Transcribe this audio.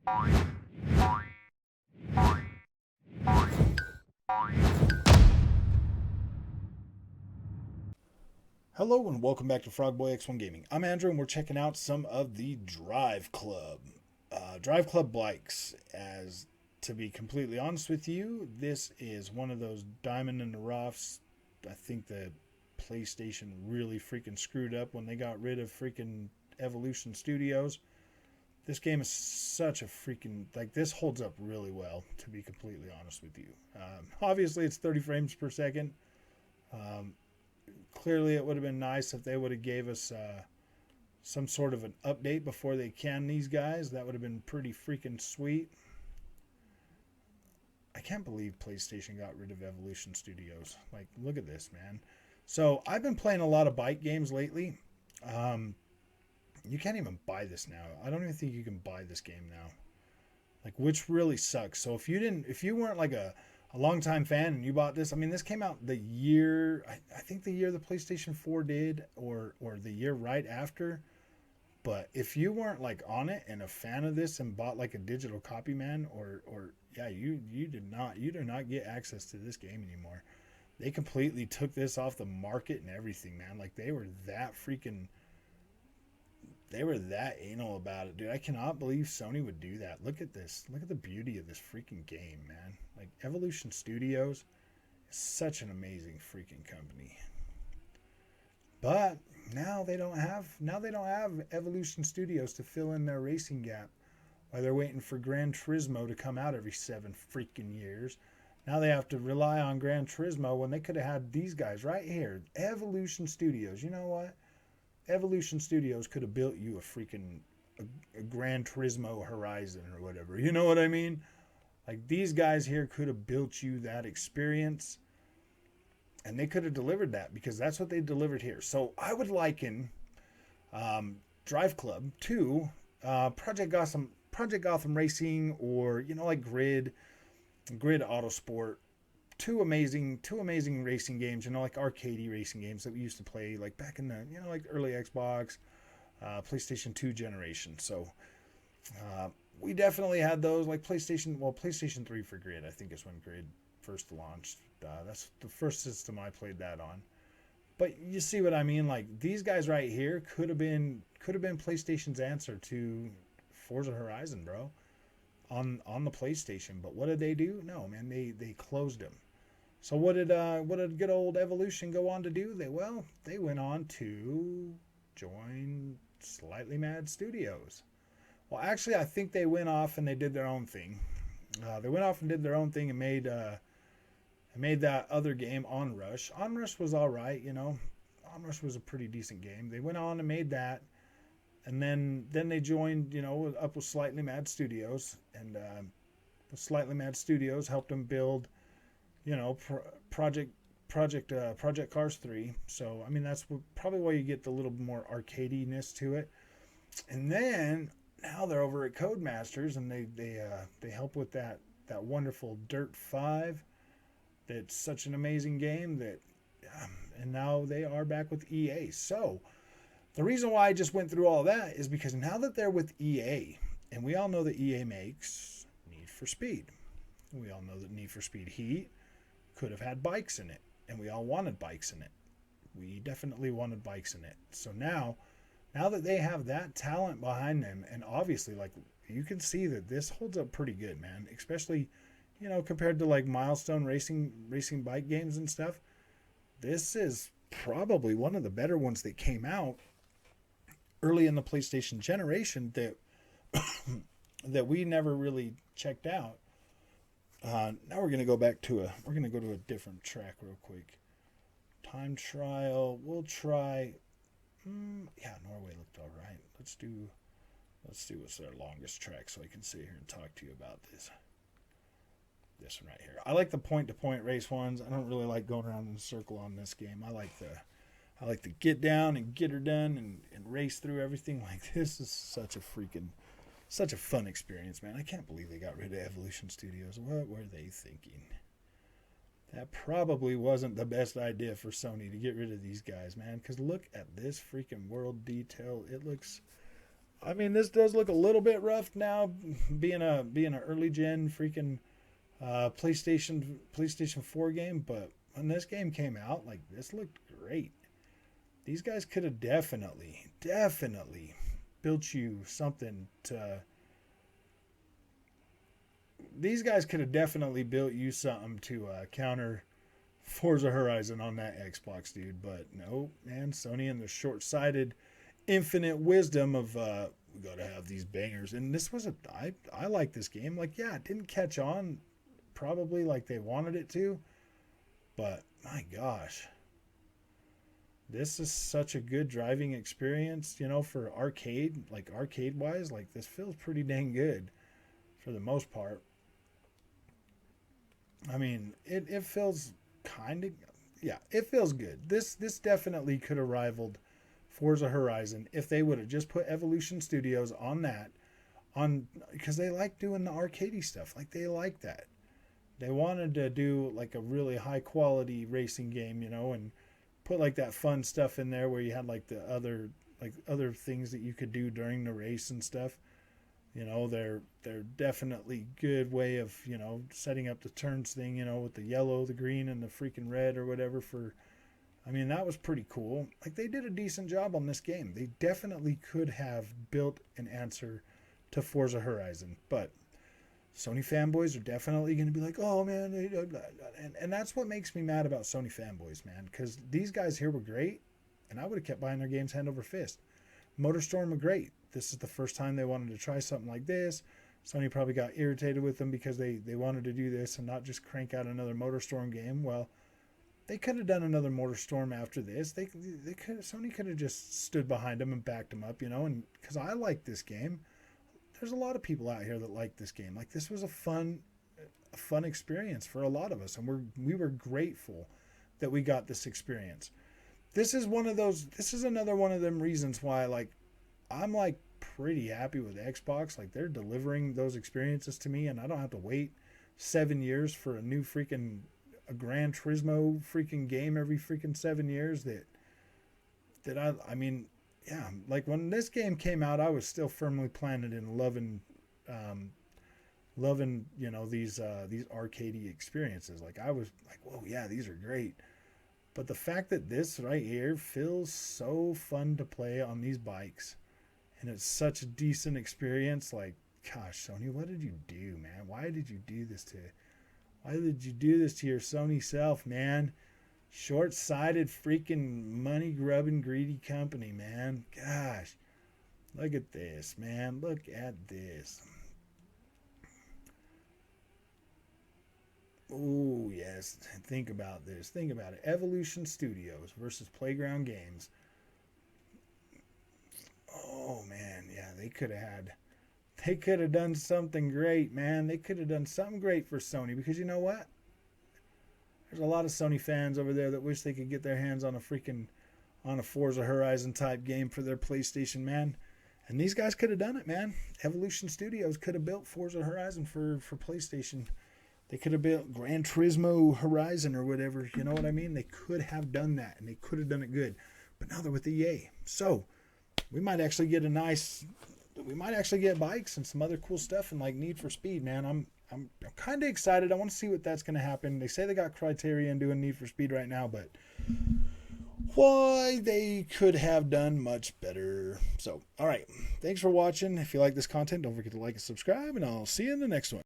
Hello and welcome back to Frogboy X1 Gaming. I'm Andrew and we're checking out some of the Drive Club. Drive Club bikes. As to be completely honest with you, this is one of those diamond in the roughs. I think the PlayStation really freaking screwed up when they got rid of freaking Evolution Studios. This game is such a freaking, like, this holds up really well, to be completely honest with you. Obviously it's 30 frames per second. Clearly it would have been nice if they would have gave us some sort of an update before they can these guys. That would have been pretty freaking sweet. I can't believe PlayStation got rid of Evolution Studios. Like, look at this, man. So I've been playing a lot of bike games lately. You can't even buy this now. I don't even think you can buy this game now. Like, which really sucks. So if you weren't like a longtime fan and you bought this, I mean, this came out the year, I think the year the PlayStation 4 did, or the year right after. But if you weren't like on it and a fan of this and bought like a digital copy, man, or yeah, you do not get access to this game anymore. They completely took this off the market and everything, man. Like, they were that anal about it, dude. I cannot believe Sony would do that. Look at this. Look at the beauty of this freaking game, man. Like, Evolution Studios is such an amazing freaking company. But now they don't have Evolution Studios to fill in their racing gap while they're waiting for Gran Turismo to come out every 7 freaking years. Now they have to rely on Gran Turismo when they could have had these guys right here. Evolution Studios. You know what? Evolution Studios could have built you a Gran Turismo Horizon or whatever. You know what I mean? Like, these guys here could have built you that experience, and they could have delivered that, because that's what they delivered here. So I would liken Drive Club to Project Gotham Racing, or, you know, like Grid Autosport. Two amazing racing games, you know, like arcadey racing games that we used to play like back in the, you know, like early Xbox, PlayStation 2 generation. So we definitely had those, like PlayStation 3 for Grid, I think, is when Grid first launched. That's the first system I played that on. But you see what I mean? Like, these guys right here could have been PlayStation's answer to Forza Horizon, bro, on the PlayStation. But what did they do? No, man, they closed them. So what did good old Evolution go on to do? They went on to join Slightly Mad Studios. Well, actually, I think they went off and they did their own thing. They went off and did their own thing and made that other game, Onrush. Onrush was all right, you know. Onrush was a pretty decent game. They went on and made that, and then they joined, you know, up with Slightly Mad Studios, and the Slightly Mad Studios helped them build, you know, Project Cars 3. So I mean, that's probably why you get the little more arcadiness to it. And then now they're over at Codemasters, and they help with that wonderful Dirt 5. That's such an amazing game that, and now they are back with EA. So the reason why I just went through all that is because now that they're with EA, and we all know that EA makes Need for Speed. We all know that Need for Speed Heat could have had bikes in it, and we all wanted bikes in it. We definitely wanted bikes in it. So now that they have that talent behind them, and obviously, like, you can see that this holds up pretty good, man. Especially, you know, compared to like Milestone racing bike games and stuff. This is probably one of the better ones that came out early in the PlayStation generation that that we never really checked out. Now we're gonna go to a different track real quick. Time trial. We'll try. Yeah, Norway looked all right. Let's do what's their longest track, so I can sit here and talk to you about this. This one right here. I like the point-to-point race ones. I don't really like going around in a circle on this game. I like the get down and get her done and race through everything. Like, this is such a fun experience, man. I can't believe they got rid of Evolution Studios. What were they thinking? That probably wasn't the best idea for Sony to get rid of these guys, man. Because look at this freaking world detail. It looks I mean, this does look a little bit rough now, being a early gen freaking PlayStation 4 game. But when this game came out, like this looked great. These guys could have definitely built you something to. These guys could have definitely built you something to counter Forza Horizon on that Xbox, dude. But no, man, Sony and the short-sighted, infinite wisdom of we gotta have these bangers. And this was I like this game. Like, yeah, it didn't catch on probably like they wanted it to, but my gosh, this is such a good driving experience. For arcade, like arcade wise, like this feels pretty dang good for the most part. I mean, it feels kind of, yeah, it feels good. This definitely could have rivaled Forza Horizon if they would have just put Evolution Studios on that, on because they like doing the arcadey stuff. Like they like that. They wanted to do like a really high quality racing game, and put like that fun stuff in there where you had like the other things that you could do during the race and stuff. They're definitely good way of setting up the turns thing. With the yellow, the green, and the freaking red or whatever. I mean, that was pretty cool. Like they did a decent job on this game. They definitely could have built an answer to Forza Horizon, but Sony fanboys are definitely going to be like, oh man, and that's what makes me mad about Sony fanboys, man, because these guys here were great, and I would have kept buying their games hand over fist. MotorStorm were great. This is the first time they wanted to try something like this. Sony probably got irritated with them because they wanted to do this and not just crank out another MotorStorm game. Well, they could have done another MotorStorm after this. Sony could have just stood behind them and backed them up, and because I like this game. There's a lot of people out here that like this game. Like this was a fun experience for a lot of us, and we were grateful that we got this experience. This is another one of them reasons why like I'm like pretty happy with Xbox. Like they're delivering those experiences to me, and I don't have to wait 7 years for a new freaking a Gran Turismo freaking game every freaking 7 years. I mean, yeah, like when this game came out, I was still firmly planted in loving these arcadey experiences. Like I was like, whoa, yeah, these are great. But the fact that this right here feels so fun to play on these bikes, and it's such a decent experience, like, gosh, Sony, what did you do, man? Why did you do this to your Sony self, man? Short-sighted, freaking money-grubbing, greedy company, man. Gosh, look at this, man. Look at this. Oh, yes. Think about this. Think about it. Evolution Studios versus Playground Games. Oh, man. Yeah, they could have done something great, man. They could have done something great for Sony, because you know what? There's a lot of Sony fans over there that wish they could get their hands on a Forza Horizon type game for their PlayStation, man. And these guys could have done it, man. Evolution Studios could have built Forza Horizon for PlayStation. They could have built Gran Turismo Horizon or whatever. You know what I mean? They could have done that, and they could have done it good. But now they're with EA. So we might actually get bikes and some other cool stuff and like Need for Speed, man. I'm kind of excited. I want to see what that's going to happen. They say they got Criterion doing Need for Speed right now, but why they could have done much better. So, all right. Thanks for watching. If you like this content, don't forget to like and subscribe, and I'll see you in the next one.